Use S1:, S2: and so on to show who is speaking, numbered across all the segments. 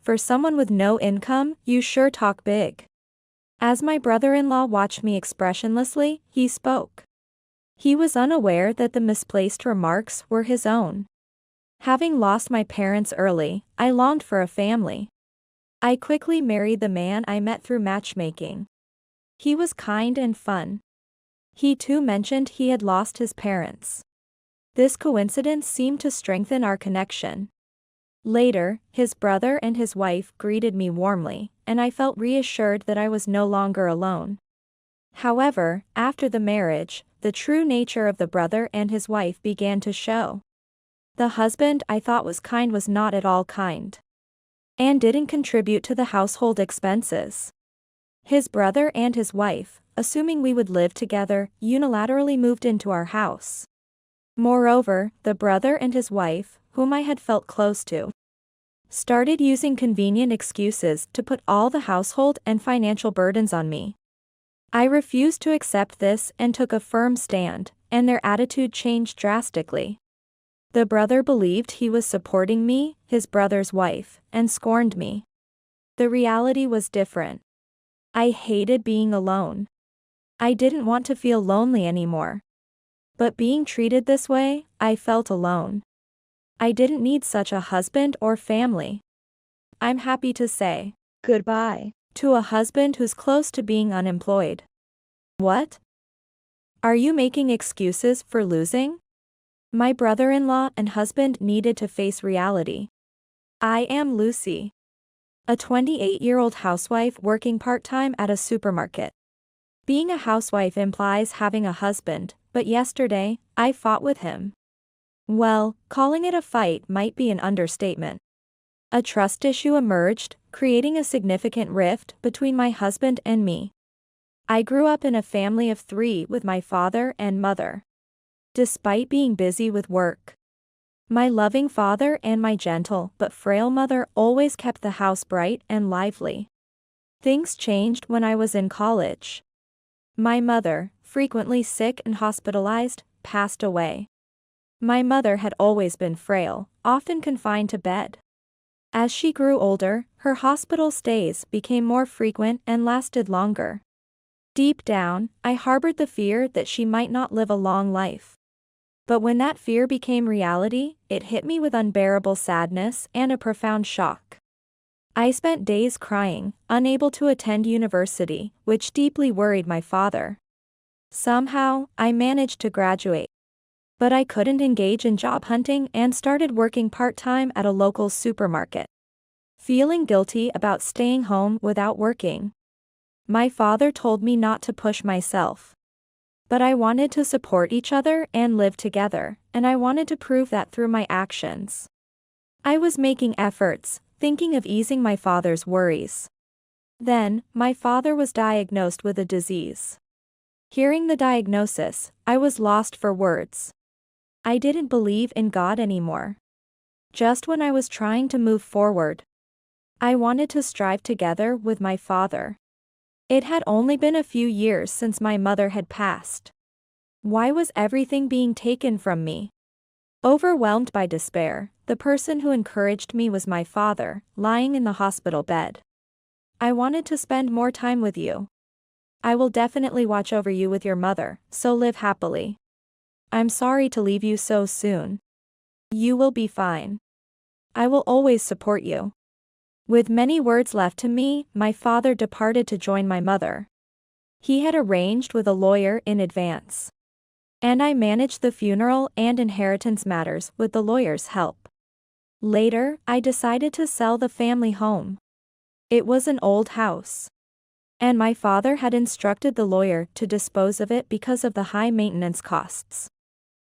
S1: for someone with no income, you sure talk big." As my brother-in-law watched me expressionlessly, he spoke. He was unaware that the misplaced remarks were his own. Having lost my parents early, I longed for a family. I quickly married the man I met through matchmaking. He was kind and fun. He too mentioned he had lost his parents. This coincidence seemed to strengthen our connection. Later, his brother and his wife greeted me warmly, and I felt reassured that I was no longer alone. However, after the marriage, the true nature of the brother and his wife began to show. The husband I thought was kind was not at all kind, and didn't contribute to the household expenses. His brother and his wife, assuming we would live together, unilaterally moved into our house. Moreover, the brother and his wife, whom I had felt close to, started using convenient excuses to put all the household and financial burdens on me. I refused to accept this and took a firm stand, and their attitude changed drastically. The brother believed he was supporting me, his brother's wife, and scorned me. The reality was different. I hated being alone. I didn't want to feel lonely anymore. But being treated this way, I felt alone. I didn't need such a husband or family. I'm happy to say goodbye to a husband who's close to being unemployed. What? Are you making excuses for losing? My brother-in-law and husband needed to face reality. I am Lucy, a 28-year-old housewife working part-time at a supermarket. Being a housewife implies having a husband, but yesterday, I fought with him. Well, calling it a fight might be an understatement. A trust issue emerged, creating a significant rift between my husband and me. I grew up in a family of 3 with my father and mother. Despite being busy with work, my loving father and my gentle but frail mother always kept the house bright and lively. Things changed when I was in college. My mother, frequently sick and hospitalized, passed away. My mother had always been frail, often confined to bed. As she grew older, her hospital stays became more frequent and lasted longer. Deep down, I harbored the fear that she might not live a long life. But when that fear became reality, it hit me with unbearable sadness and a profound shock. I spent days crying, unable to attend university, which deeply worried my father. Somehow, I managed to graduate. But I couldn't engage in job hunting and started working part-time at a local supermarket, feeling guilty about staying home without working. My father told me not to push myself. But I wanted to support each other and live together, and I wanted to prove that through my actions. I was making efforts, thinking of easing my father's worries. Then, my father was diagnosed with a disease. Hearing the diagnosis, I was lost for words. I didn't believe in God anymore. Just when I was trying to move forward, I wanted to strive together with my father. It had only been a few years since my mother had passed. Why was everything being taken from me? Overwhelmed by despair, the person who encouraged me was my father, lying in the hospital bed. I wanted to spend more time with you. I will definitely watch over you with your mother, so live happily. I'm sorry to leave you so soon. You will be fine. I will always support you. With many words left to me, my father departed to join my mother. He had arranged with a lawyer in advance, and I managed the funeral and inheritance matters with the lawyer's help. Later, I decided to sell the family home. It was an old house, and my father had instructed the lawyer to dispose of it because of the high maintenance costs.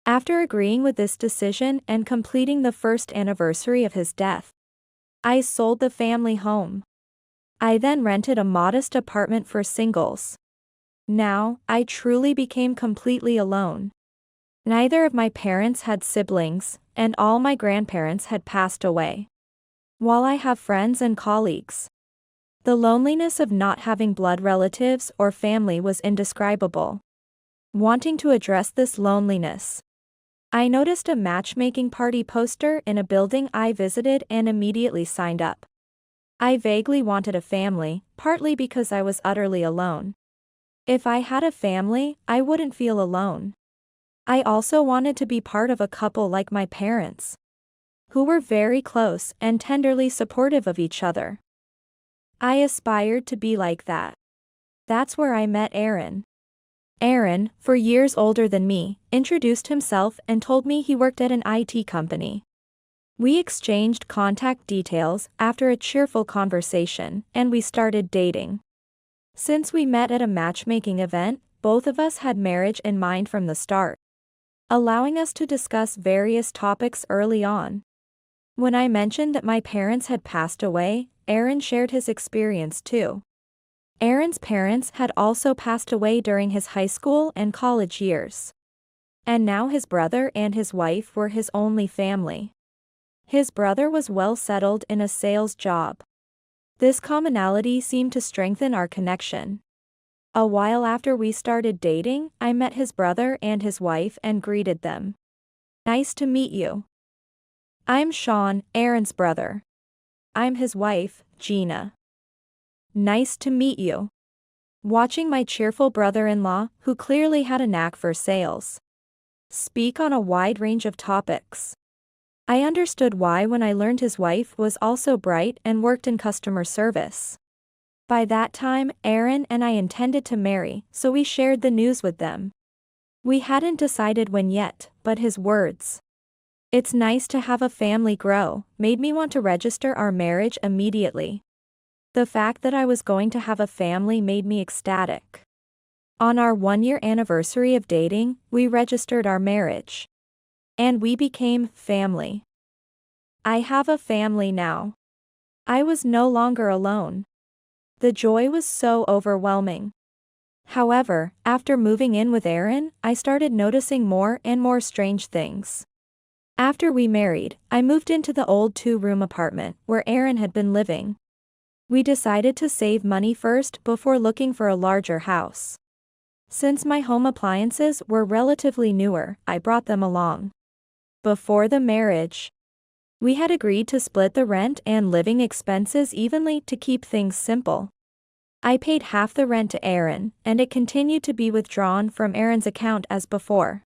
S1: After agreeing with this decision and completing the first anniversary of his death, I sold the family home. I then rented a modest apartment for singles. Now, I truly became completely alone. Neither of my parents had siblings, and all my grandparents had passed away. While I have friends and colleagues, the loneliness of not having blood relatives or family was indescribable. Wanting to address this loneliness, I noticed a matchmaking party poster in a building I visited and immediately signed up. I vaguely wanted a family, partly because I was utterly alone. If I had a family, I wouldn't feel alone. I also wanted to be part of a couple like my parents, who were very close and tenderly supportive of each other. I aspired to be like that. That's where I met Aaron. Aaron, 4 years older than me, introduced himself and told me he worked at an IT company. We exchanged contact details after a cheerful conversation, and we started dating. Since we met at a matchmaking event, both of us had marriage in mind from the start, allowing us to discuss various topics early on. When I mentioned that my parents had passed away, Aaron shared his experience too. Aaron's parents had also passed away during his high school and college years. And now his brother and his wife were his only family. His brother was well settled in a sales job. This commonality seemed to strengthen our connection. A while after we started dating, I met his brother and his wife and greeted them. Nice to meet you. I'm Sean, Aaron's brother. I'm his wife, Gina. Nice to meet you. Watching my cheerful brother-in-law, who clearly had a knack for sales, speak on a wide range of topics, I understood why when I learned his wife was also bright and worked in customer service. By that time, Aaron and I intended to marry, so we shared the news with them. We hadn't decided when yet, but his words, "It's nice to have a family grow," made me want to register our marriage immediately. The fact that I was going to have a family made me ecstatic. On our 1-year anniversary of dating, we registered our marriage. And we became family. I have a family now. I was no longer alone. The joy was so overwhelming. However, after moving in with Aaron, I started noticing more and more strange things. After we married, I moved into the old 2-room apartment where Aaron had been living. We decided to save money first before looking for a larger house. Since my home appliances were relatively newer, I brought them along. Before the marriage, we had agreed to split the rent and living expenses evenly to keep things simple. I paid half the rent to Aaron, and it continued to be withdrawn from Aaron's account as before.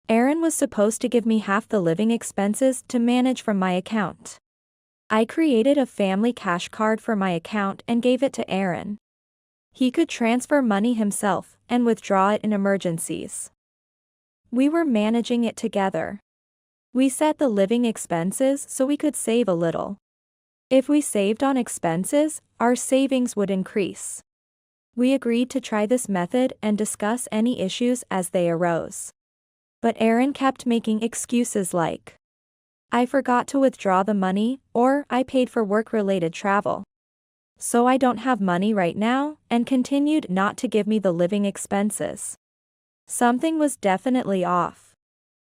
S1: Aaron was supposed to give me half the living expenses to manage from my account. I created a family cash card for my account and gave it to Aaron. He could transfer money himself and withdraw it in emergencies. We were managing it together. We set the living expenses so we could save a little. If we saved on expenses, our savings would increase. We agreed to try this method and discuss any issues as they arose. But Aaron kept making excuses like, "I forgot to withdraw the money," or "I paid for work-related travel, so I don't have money right now," and continued not to give me the living expenses. Something was definitely off.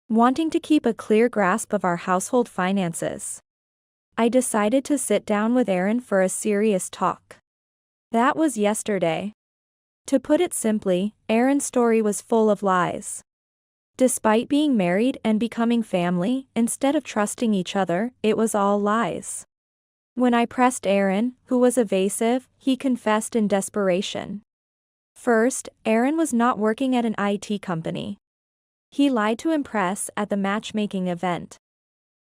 S1: Wanting to keep a clear grasp of our household finances, I decided to sit down with Aaron for a serious talk. That was yesterday. To put it simply, Aaron's story was full of lies. Despite being married and becoming family, instead of trusting each other, it was all lies. When I pressed Aaron, who was evasive, he confessed in desperation. First, Aaron was not working at an IT company. He lied to impress at the matchmaking event.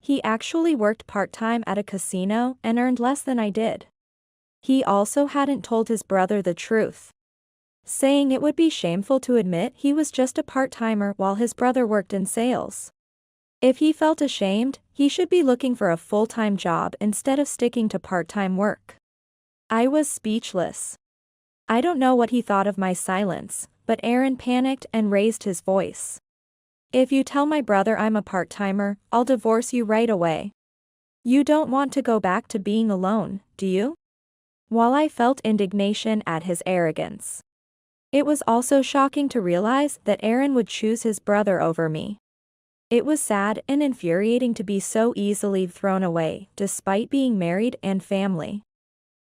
S1: He actually worked part-time at a casino and earned less than I did. He also hadn't told his brother the truth, saying it would be shameful to admit he was just a part-timer while his brother worked in sales. If he felt ashamed, he should be looking for a full-time job instead of sticking to part-time work. I was speechless. I don't know what he thought of my silence, but Aaron panicked and raised his voice. "If you tell my brother I'm a part-timer, I'll divorce you right away. You don't want to go back to being alone, do you?" While I felt indignation at his arrogance, it was also shocking to realize that Aaron would choose his brother over me. It was sad and infuriating to be so easily thrown away, despite being married and family.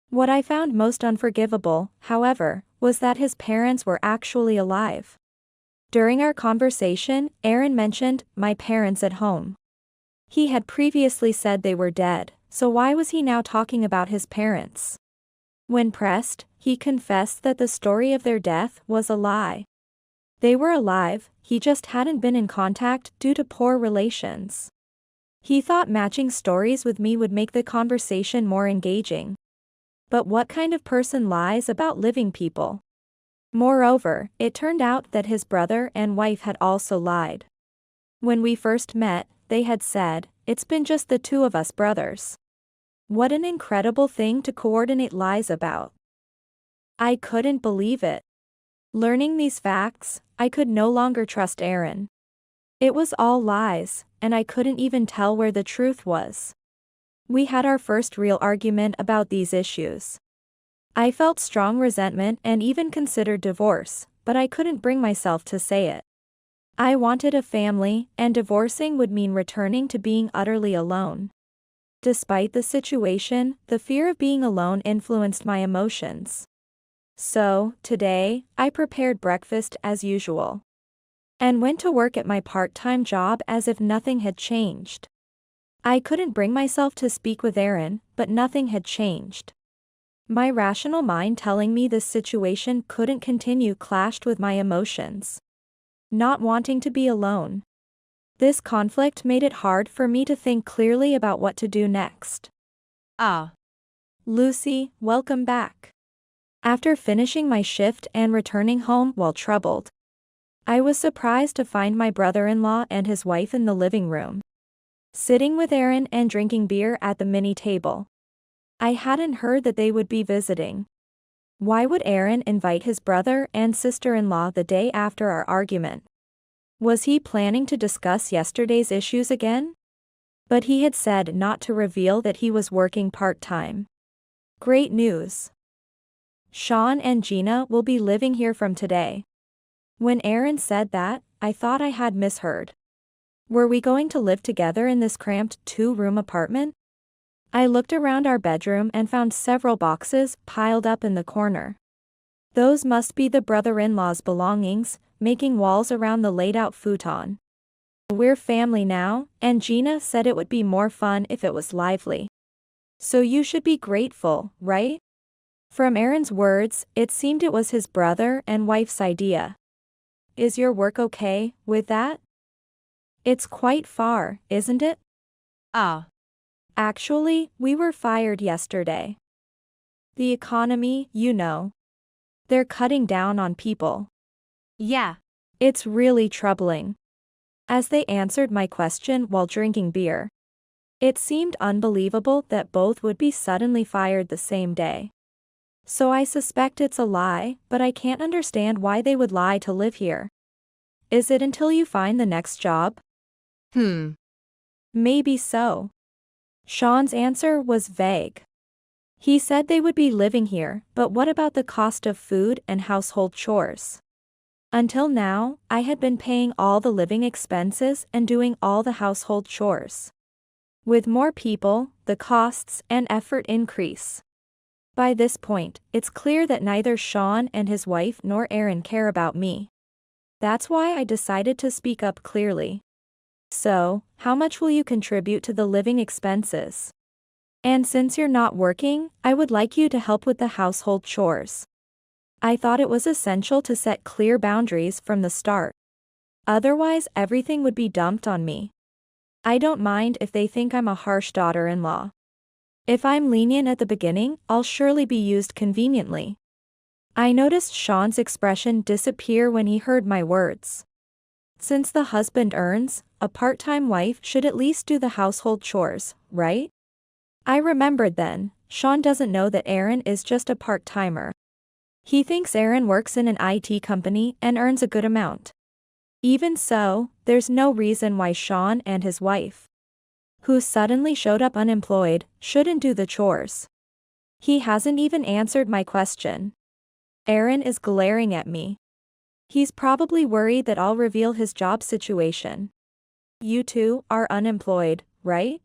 S1: What I found most unforgivable, however, was that his parents were actually alive. During our conversation, Aaron mentioned my parents at home. He had previously said they were dead, So why was he now talking about his parents? When pressed, he confessed that the story of their death was a lie. They were alive, he just hadn't been in contact due to poor relations. He thought matching stories with me would make the conversation more engaging. But what kind of person lies about living people? Moreover, it turned out that his brother and wife had also lied. When we first met, they had said, "It's been just the two of us brothers." What an incredible thing to coordinate lies about. I couldn't believe it. Learning these facts, I could no longer trust Aaron. It was all lies, and I couldn't even tell where the truth was. We had our first real argument about these issues. I felt strong resentment and even considered divorce, but I couldn't bring myself to say it. I wanted a family, and divorcing would mean returning to being utterly alone. Despite the situation, the fear of being alone influenced my emotions. So, today, I prepared breakfast as usual. And went to work at my part-time job as if nothing had changed. I couldn't bring myself to speak with Aaron, but nothing had changed. My rational mind telling me this situation couldn't continue clashed with my emotions. Not wanting to be alone. This conflict made it hard for me to think clearly about what to do next. Lucy, welcome back. After finishing my shift and returning home while troubled, I was surprised to find my brother-in-law and his wife in the living room, sitting with Aaron and drinking beer at the mini table. I hadn't heard that they would be visiting. Why would Aaron invite his brother and sister-in-law the day after our argument? Was he planning to discuss yesterday's issues again? But he had said not to reveal that he was working part-time. Great news. Sean and Gina will be living here from today. When Aaron said that, I thought I had misheard. Were we going to live together in this cramped 2-room apartment? I looked around our bedroom and found several boxes piled up in the corner. Those must be the brother-in-law's belongings, making walls around the laid-out futon. We're family now, and Gina said it would be more fun if it was lively. So you should be grateful, right? From Aaron's words, it seemed it was his brother and wife's idea. Is your work okay with that? It's quite far, isn't it? Actually, we were fired yesterday. The economy, you know. They're cutting down on people.
S2: Yeah.
S1: It's really troubling. As they answered my question while drinking beer, it seemed unbelievable that both would be suddenly fired the same day. So I suspect it's a lie, but I can't understand why they would lie to live here. Is it until you find the next job? Maybe so. Sean's answer was vague. He said they would be living here, but what about the cost of food and household chores? Until now, I had been paying all the living expenses and doing all the household chores. With more people, the costs and effort increase. By this point, it's clear that neither Sean and his wife nor Aaron care about me. That's why I decided to speak up clearly. So, how much will you contribute to the living expenses? And since you're not working, I would like you to help with the household chores. I thought it was essential to set clear boundaries from the start. Otherwise, everything would be dumped on me. I don't mind if they think I'm a harsh daughter-in-law. If I'm lenient at the beginning, I'll surely be used conveniently. I noticed Sean's expression disappear when he heard my words. Since the husband earns, a part-time wife should at least do the household chores, right? I remembered then, Sean doesn't know that Aaron is just a part-timer. He thinks Aaron works in an IT company and earns a good amount. Even so, there's no reason why Sean and his wife, who suddenly showed up unemployed, shouldn't do the chores. He hasn't even answered my question. Aaron is glaring at me. He's probably worried that I'll reveal his job situation. You two are unemployed, right?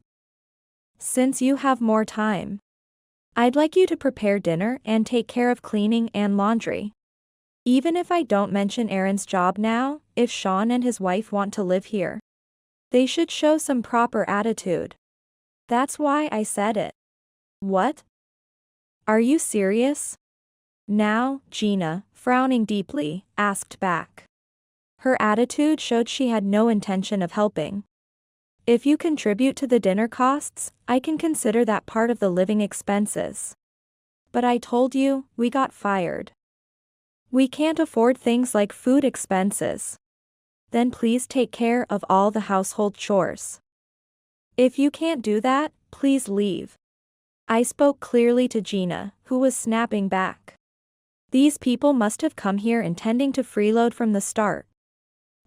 S1: Since you have more time, I'd like you to prepare dinner and take care of cleaning and laundry. Even if I don't mention Aaron's job now, if Sean and his wife want to live here, they should show some proper attitude. That's why I said it. What? Are you serious? Now, Gina, frowning deeply, asked back. Her attitude showed she had no intention of helping. If you contribute to the dinner costs, I can consider that part of the living expenses. But I told you, we got fired. We can't afford things like food expenses. Then please take care of all the household chores. If you can't do that, please leave. I spoke clearly to Gina, who was snapping back. These people must have come here intending to freeload from the start.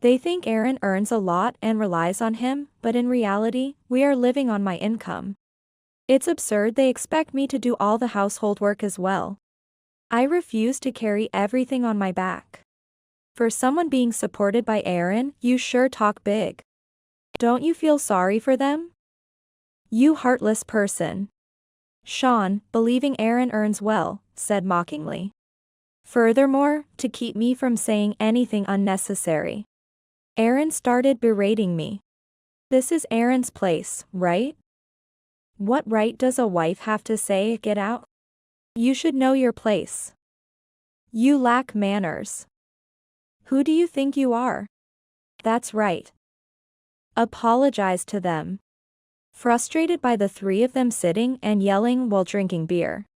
S1: They think Aaron earns a lot and relies on him, but in reality, we are living on my income. It's absurd they expect me to do all the household work as well. I refuse to carry everything on my back. For someone being supported by Aaron, you sure talk big. Don't you feel sorry for them? You heartless person. Sean, believing Aaron earns well, said mockingly. Furthermore, to keep me from saying anything unnecessary. Aaron started berating me. This is Aaron's place, right? What right does a wife have to say, "Get out"? You should know your place. You lack manners. Who do you think you are? That's right. Apologize to them. Frustrated by the three of them sitting and yelling while drinking beer.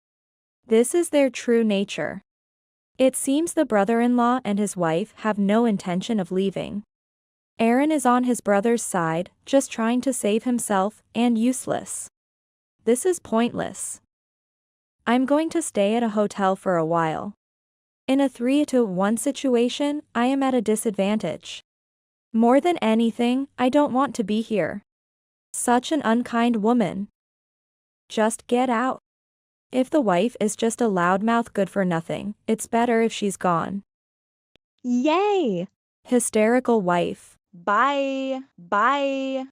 S1: This is their true nature. It seems the brother-in-law and his wife have no intention of leaving. Aaron is on his brother's side, just trying to save himself, and useless. This is pointless. I'm going to stay at a hotel for a while. In a 3-to-1 situation, I am at a disadvantage. More than anything, I don't want to be here. Such an unkind woman. Just get out. If the wife is just a loudmouth good for nothing, it's better if she's gone.
S2: Yay!
S1: Hysterical wife.
S2: Bye. Bye.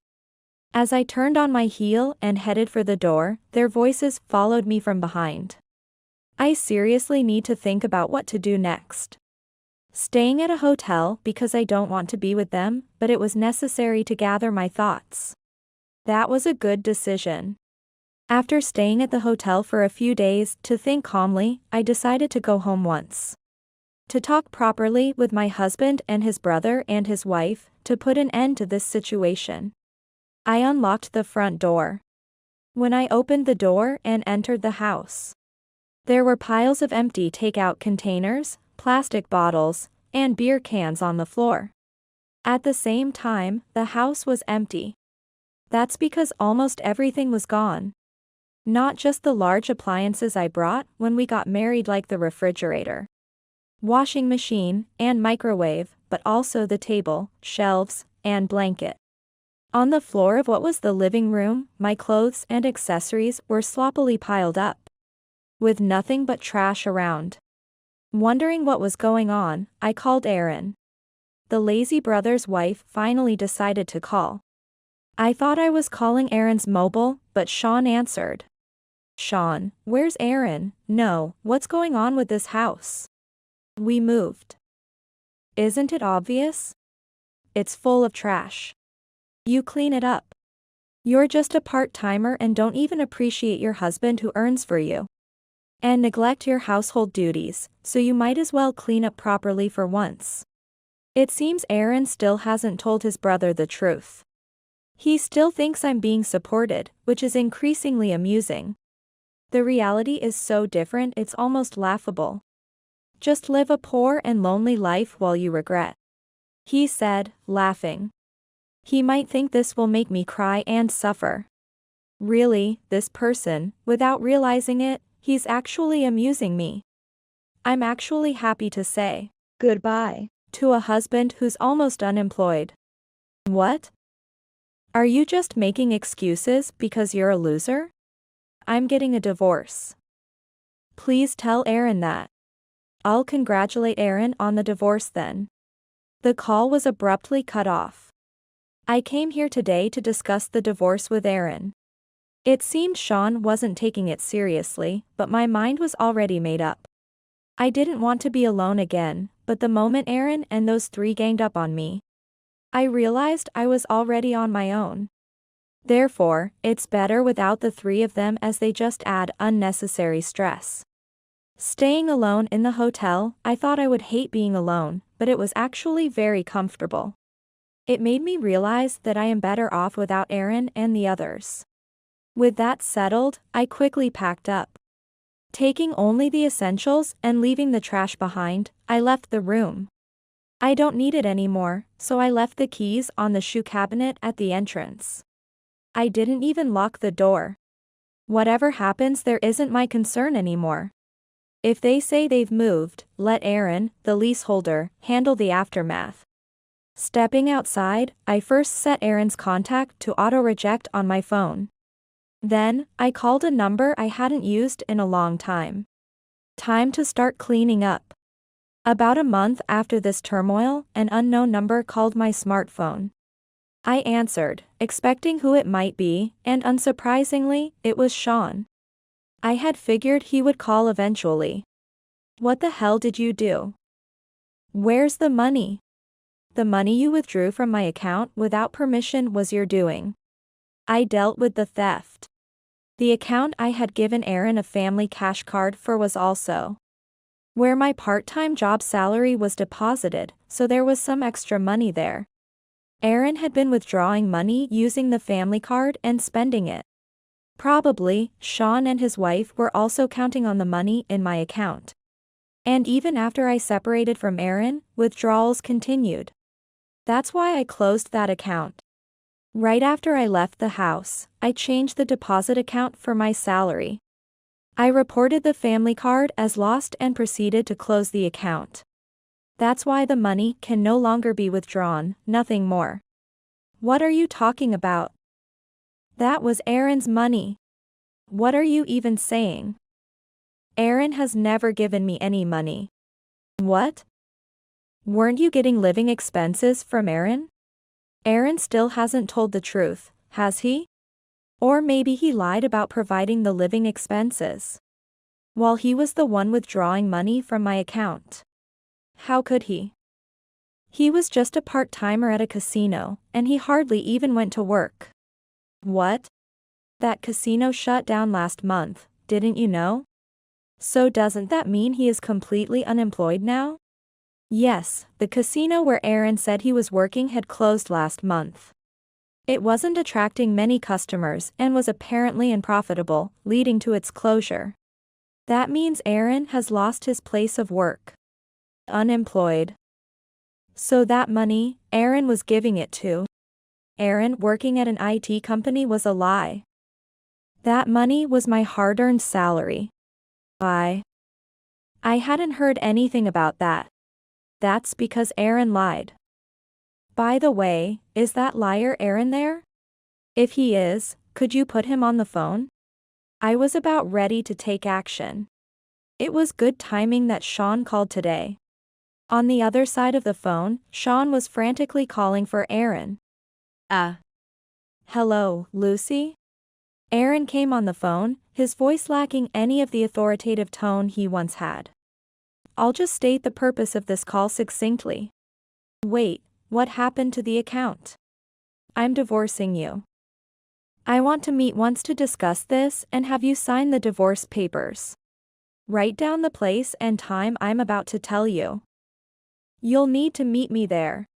S1: As I turned on my heel and headed for the door, their voices followed me from behind. I seriously need to think about what to do next. Staying at a hotel because I don't want to be with them, but it was necessary to gather my thoughts. That was a good decision. After staying at the hotel for a few days to think calmly, I decided to go home once. To talk properly with my husband and his brother and his wife, to put an end to this situation. I unlocked the front door. When I opened the door and entered the house, there were piles of empty takeout containers, plastic bottles, and beer cans on the floor. At the same time, the house was empty. That's because almost everything was gone. Not just the large appliances I brought when we got married, like the refrigerator, washing machine, and microwave, but also the table, shelves, and blanket. On the floor of what was the living room, my clothes and accessories were sloppily piled up, with nothing but trash around. Wondering what was going on, I called Aaron. The lazy brother's wife finally decided to call. I thought I was calling Aaron's mobile, but Sean answered. Sean, where's Aaron? No, what's going on with this house? We moved. Isn't it obvious? It's full of trash. You clean it up. You're just a part-timer and don't even appreciate your husband who earns for you. And neglect your household duties, so you might as well clean up properly for once. It seems Aaron still hasn't told his brother the truth. He still thinks I'm being supported, which is increasingly amusing. The reality is so different it's almost laughable. Just live a poor and lonely life while you regret. He said, laughing. He might think this will make me cry and suffer. Really, this person, without realizing it, he's actually amusing me. I'm actually happy to say
S2: Goodbye
S1: to a husband who's almost unemployed. What? Are you just making excuses because you're a loser? I'm getting a divorce. Please tell Aaron that. I'll congratulate Aaron on the divorce then. The call was abruptly cut off. I came here today to discuss the divorce with Aaron. It seemed Sean wasn't taking it seriously, but my mind was already made up. I didn't want to be alone again, but the moment Aaron and those three ganged up on me, I realized I was already on my own. Therefore, it's better without the three of them as they just add unnecessary stress. Staying alone in the hotel, I thought I would hate being alone, but it was actually very comfortable. It made me realize that I am better off without Aaron and the others. With that settled, I quickly packed up. Taking only the essentials and leaving the trash behind, I left the room. I don't need it anymore, so I left the keys on the shoe cabinet at the entrance. I didn't even lock the door. Whatever happens, there isn't my concern anymore. If they say they've moved, let Aaron, the leaseholder, handle the aftermath. Stepping outside, I first set Aaron's contact to auto-reject on my phone. Then, I called a number I hadn't used in a long time. Time to start cleaning up. About a month after this turmoil, an unknown number called my smartphone. I answered, expecting who it might be, and unsurprisingly, it was Sean. I had figured he would call eventually. What the hell did you do? Where's the money? The money you withdrew from my account without permission was your doing. I dealt with the theft. The account I had given Aaron a family cash card for was also where my part-time job salary was deposited, so there was some extra money there. Aaron had been withdrawing money using the family card and spending it. Probably, Sean and his wife were also counting on the money in my account. And even after I separated from Aaron, withdrawals continued. That's why I closed that account. Right after I left the house, I changed the deposit account for my salary. I reported the family card as lost and proceeded to close the account. That's why the money can no longer be withdrawn, nothing more. What are you talking about? That was Aaron's money. What are you even saying? Aaron has never given me any money. What? Weren't you getting living expenses from Aaron? Aaron still hasn't told the truth, has he? Or maybe he lied about providing the living expenses, while he was the one withdrawing money from my account. How could he? He was just a part-timer at a casino, and he hardly even went to work. What? That casino shut down last month, didn't you know? So doesn't that mean he is completely unemployed now? Yes, the casino where Aaron said he was working had closed last month. It wasn't attracting many customers and was apparently unprofitable, leading to its closure. That means Aaron has lost his place of work. Unemployed. So that money, Aaron was giving it to Aaron working at an IT company was a lie. That money was my hard-earned salary. I hadn't heard anything about that. That's because Aaron lied. By the way, is that liar Aaron there? If he is, could you put him on the phone? I was about ready to take action. It was good timing that Sean called today. On the other side of the phone, Sean was frantically calling for Aaron. Hello, Lucy? Aaron came on the phone, his voice lacking any of the authoritative tone he once had. I'll just state the purpose of this call succinctly. Wait, what happened to the account? I'm divorcing you. I want to meet once to discuss this and have you sign the divorce papers. Write down the place and time I'm about to tell you. You'll need to meet me there.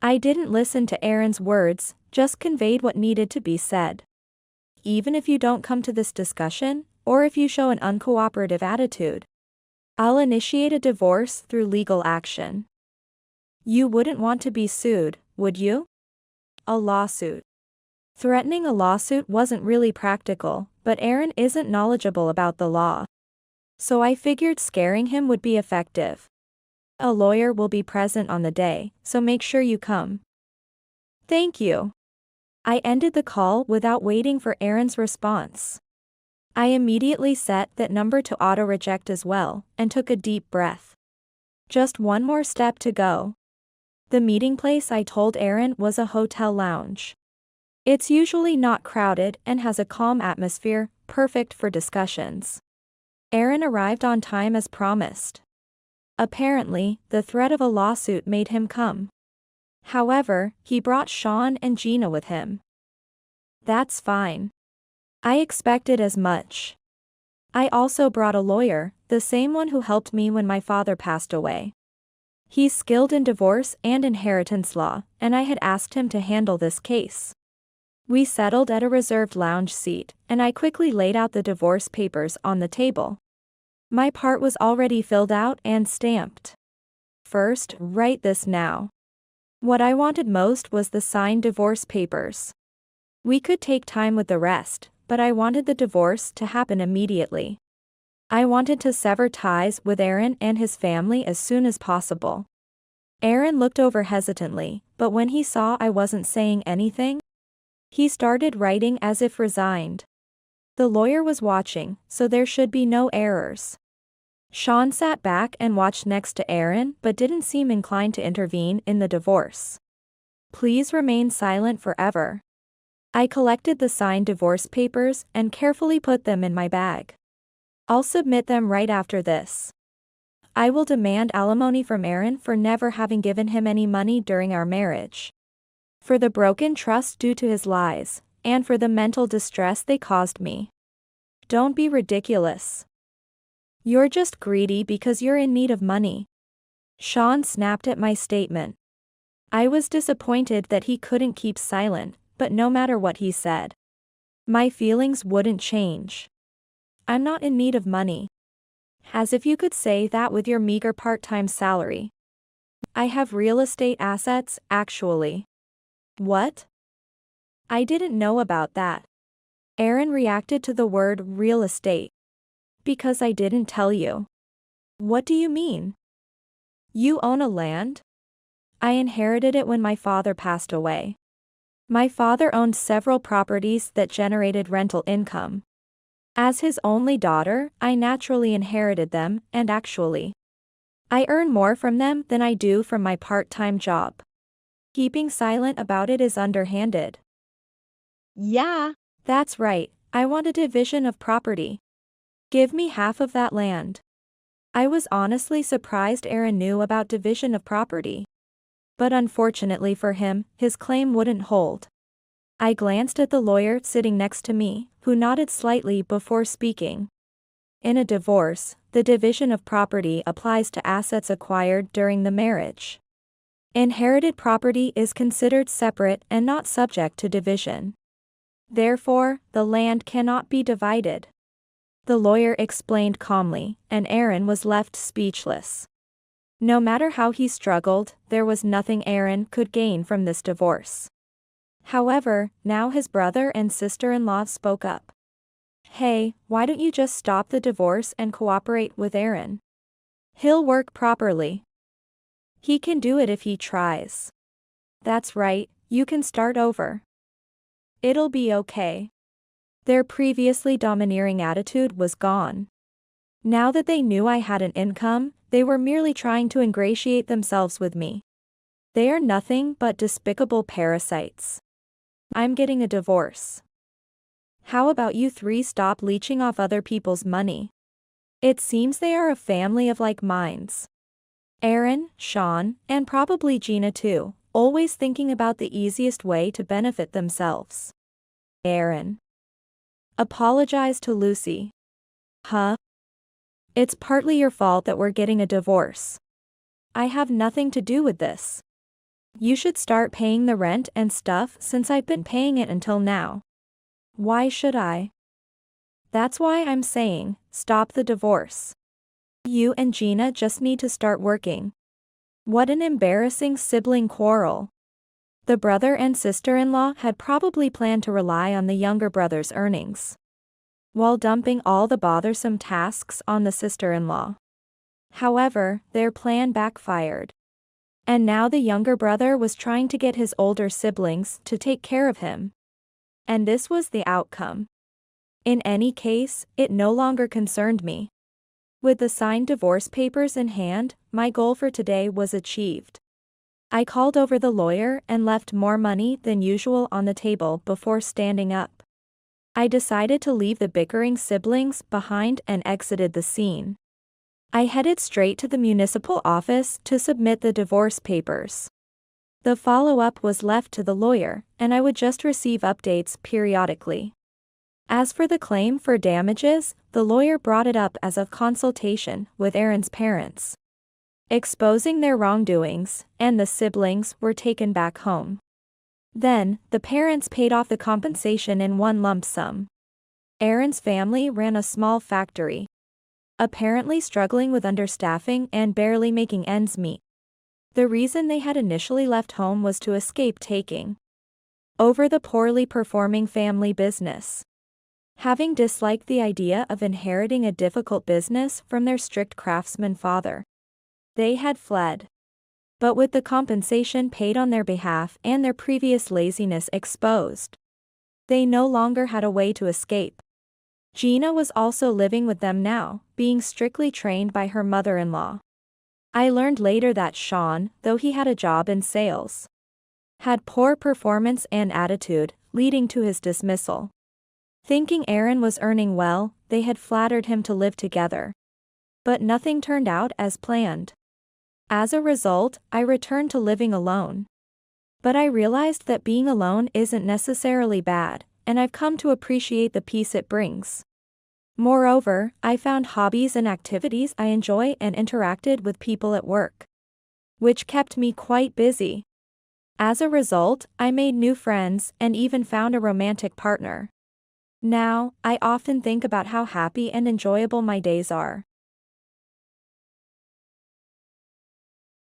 S1: I didn't listen to Aaron's words, just conveyed what needed to be said. Even if you don't come to this discussion, or if you show an uncooperative attitude, I'll initiate a divorce through legal action. You wouldn't want to be sued, would you? A lawsuit. Threatening a lawsuit wasn't really practical, but Aaron isn't knowledgeable about the law. So I figured scaring him would be effective. A lawyer will be present on the day, so make sure you come. Thank you. I ended the call without waiting for Aaron's response. I immediately set that number to auto-reject as well, and took a deep breath. Just one more step to go. The meeting place I told Aaron was a hotel lounge. It's usually not crowded and has a calm atmosphere, perfect for discussions. Aaron arrived on time as promised. Apparently, the threat of a lawsuit made him come. However, he brought Sean and Gina with him. That's fine. I expected as much. I also brought a lawyer, the same one who helped me when my father passed away. He's skilled in divorce and inheritance law, and I had asked him to handle this case. We settled at a reserved lounge seat, and I quickly laid out the divorce papers on the table. My part was already filled out and stamped. First, write this now. What I wanted most was the signed divorce papers. We could take time with the rest, but I wanted the divorce to happen immediately. I wanted to sever ties with Aaron and his family as soon as possible. Aaron looked over hesitantly, but when he saw I wasn't saying anything, he started writing as if resigned. The lawyer was watching, so there should be no errors. Sean sat back and watched next to Aaron but didn't seem inclined to intervene in the divorce. Please remain silent forever. I collected the signed divorce papers and carefully put them in my bag. I'll submit them right after this. I will demand alimony from Aaron for never having given him any money during our marriage. For the broken trust due to his lies, and for the mental distress they caused me. Don't be ridiculous. You're just greedy because you're in need of money. Sean snapped at my statement. I was disappointed that he couldn't keep silent, but no matter what he said, my feelings wouldn't change. I'm not in need of money. As if you could say that with your meager part-time salary. I have real estate assets, actually. What? I didn't know about that. Aaron reacted to the word real estate. Because I didn't tell you. What do you mean? You own a land? I inherited it when my father passed away. My father owned several properties that generated rental income. As his only daughter, I naturally inherited them, and actually, I earn more from them than I do from my part-time job. Keeping silent about it is underhanded.
S2: Yeah.
S1: That's right, I want a division of property. Give me half of that land. I was honestly surprised Aaron knew about division of property. But unfortunately for him, his claim wouldn't hold. I glanced at the lawyer sitting next to me, who nodded slightly before speaking. In a divorce, the division of property applies to assets acquired during the marriage. Inherited property is considered separate and not subject to division. Therefore, the land cannot be divided. The lawyer explained calmly, and Aaron was left speechless. No matter how he struggled, there was nothing Aaron could gain from this divorce. However, now his brother and sister-in-law spoke up. Hey, why don't you just stop the divorce and cooperate with Aaron? He'll work properly. He can do it if he tries. That's right, you can start over. It'll be okay. Their previously domineering attitude was gone. Now that they knew I had an income, they were merely trying to ingratiate themselves with me. They are nothing but despicable parasites. I'm getting a divorce. How about you three stop leeching off other people's money? It seems they are a family of like minds. Aaron, Sean, and probably Gina too, always thinking about the easiest way to benefit themselves. Aaron. Apologize to Lucy. Huh? It's partly your fault that we're getting a divorce. I have nothing to do with this. You should start paying the rent and stuff since I've been paying it until now. Why should I? That's why I'm saying, stop the divorce. You and Gina just need to start working. What an embarrassing sibling quarrel. The brother and sister-in-law had probably planned to rely on the younger brother's earnings, while dumping all the bothersome tasks on the sister-in-law. However, their plan backfired. And now the younger brother was trying to get his older siblings to take care of him. And this was the outcome. In any case, it no longer concerned me. With the signed divorce papers in hand, my goal for today was achieved. I called over the lawyer and left more money than usual on the table before standing up. I decided to leave the bickering siblings behind and exited the scene. I headed straight to the municipal office to submit the divorce papers. The follow-up was left to the lawyer, and I would just receive updates periodically. As for the claim for damages, the lawyer brought it up as a consultation with Aaron's parents, exposing their wrongdoings, and the siblings were taken back home. Then, the parents paid off the compensation in one lump sum. Aaron's family ran a small factory, apparently struggling with understaffing and barely making ends meet. The reason they had initially left home was to escape taking over the poorly performing family business. Having disliked the idea of inheriting a difficult business from their strict craftsman father, they had fled. But with the compensation paid on their behalf and their previous laziness exposed, they no longer had a way to escape. Gina was also living with them now, being strictly trained by her mother-in-law. I learned later that Sean, though he had a job in sales, had poor performance and attitude, leading to his dismissal. Thinking Aaron was earning well, they had flattered him to live together. But nothing turned out as planned. As a result, I returned to living alone. But I realized that being alone isn't necessarily bad, and I've come to appreciate the peace it brings. Moreover, I found hobbies and activities I enjoy and interacted with people at work, which kept me quite busy. As a result, I made new friends and even found a romantic partner. Now, I often think about how happy and enjoyable my days are.